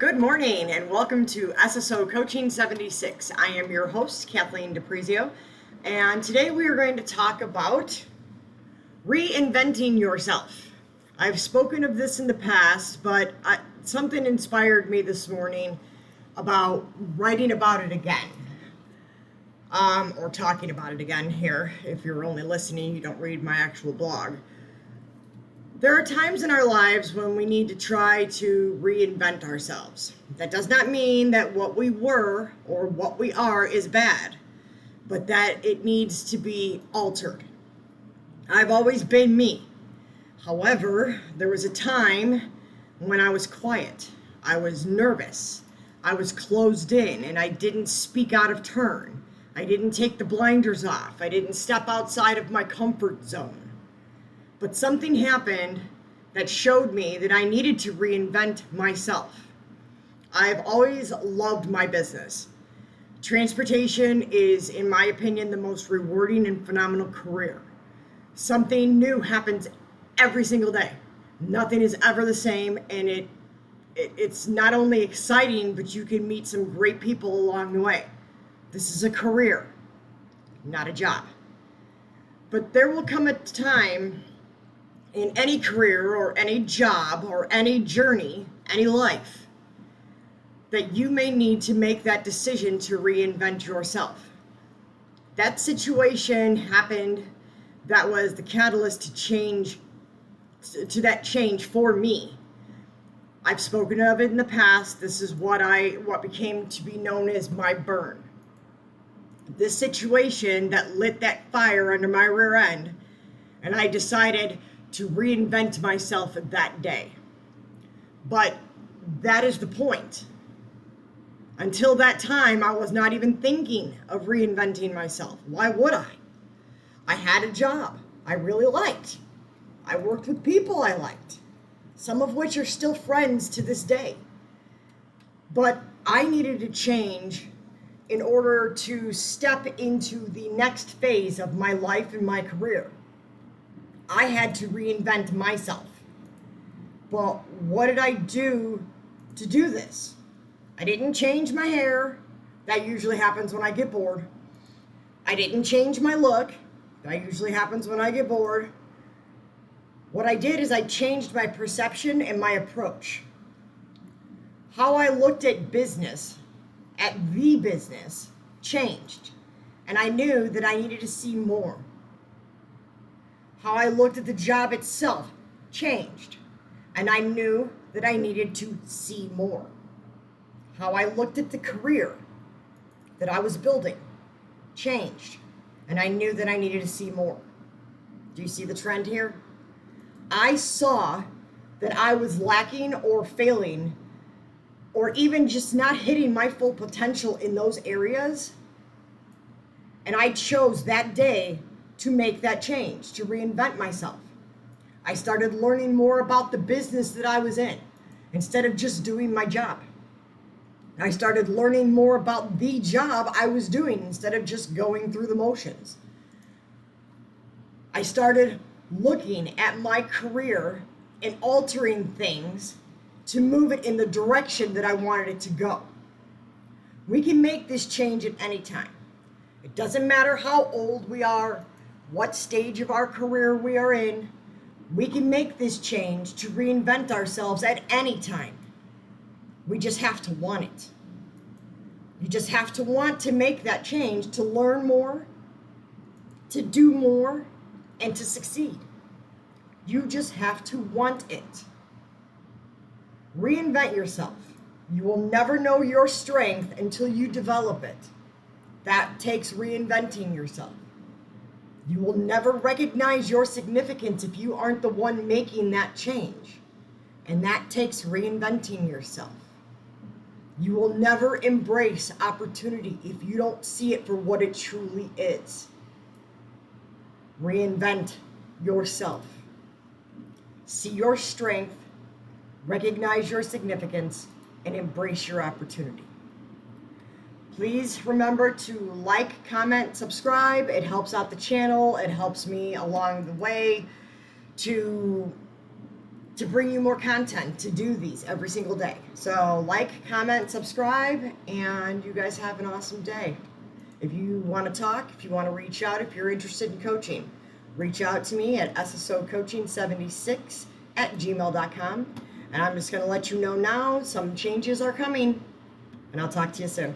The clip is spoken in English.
Good morning and welcome to SSO Coaching 76. I am your host, Kathleen DePrizio, and today we are going to talk about reinventing yourself. I've spoken of this in the past, but something inspired me this morning about writing about it again, or talking about it again here. If you're only listening, you don't read my actual blog. There are times in our lives when we need to try to reinvent ourselves. That does not mean that what we were or what we are is bad, but that it needs to be altered. I've always been me. However, there was a time when I was quiet. I was nervous. I was closed in and I didn't speak out of turn. I didn't take the blinders off. I didn't step outside of my comfort zone. But something happened that showed me that I needed to reinvent myself. I've always loved my business. Transportation is, in my opinion, the most rewarding and phenomenal career. Something new happens every single day. Nothing is ever the same, and it's not only exciting, but you can meet some great people along the way. This is a career, not a job. But there will come a time in any career or any job or any journey, any life, that you may need to make that decision to reinvent yourself. That situation happened, that was the catalyst to that change for me. I've spoken of it in the past. This is what became to be known as my burn. This situation that lit that fire under my rear end, and I decided to reinvent myself that day. But that is the point. Until that time, I was not even thinking of reinventing myself. Why would I? I had a job I really liked. I worked with people I liked, some of which are still friends to this day. But I needed to change in order to step into the next phase of my life and my career. I had to reinvent myself. Well, what did I do to do this? I didn't change my hair. That usually happens when I get bored. I didn't change my look. That usually happens when I get bored. What I did is I changed my perception and my approach. How I looked at business, changed. And I knew that I needed to see more. How I looked at the job itself changed, and I knew that I needed to see more. How I looked at the career that I was building changed, and I knew that I needed to see more. Do you see the trend here? I saw that I was lacking or failing, or even just not hitting my full potential in those areas, and I chose that day to make that change, to reinvent myself. I started learning more about the business that I was in instead of just doing my job. I started learning more about the job I was doing instead of just going through the motions. I started looking at my career and altering things to move it in the direction that I wanted it to go. We can make this change at any time. It doesn't matter how old we are, what stage of our career we are in. We can make this change to reinvent ourselves at any time. We just have to want it. You just have to want to make that change, to learn more, to do more, and to succeed. You just have to want it. Reinvent yourself. You will never know your strength until you develop it. That takes reinventing yourself. You will never recognize your significance if you aren't the one making that change. And that takes reinventing yourself. You will never embrace opportunity if you don't see it for what it truly is. Reinvent yourself. See your strength, recognize your significance, and embrace your opportunity. Please remember to like, comment, subscribe. It helps out the channel. It helps me along the way to to bring you more content, to do these every single day. So like, comment, subscribe, and you guys have an awesome day. If you want to talk, if you want to reach out, if you're interested in coaching, reach out to me at ssocoaching76@gmail.com. And I'm just going to let you know now some changes are coming, and I'll talk to you soon.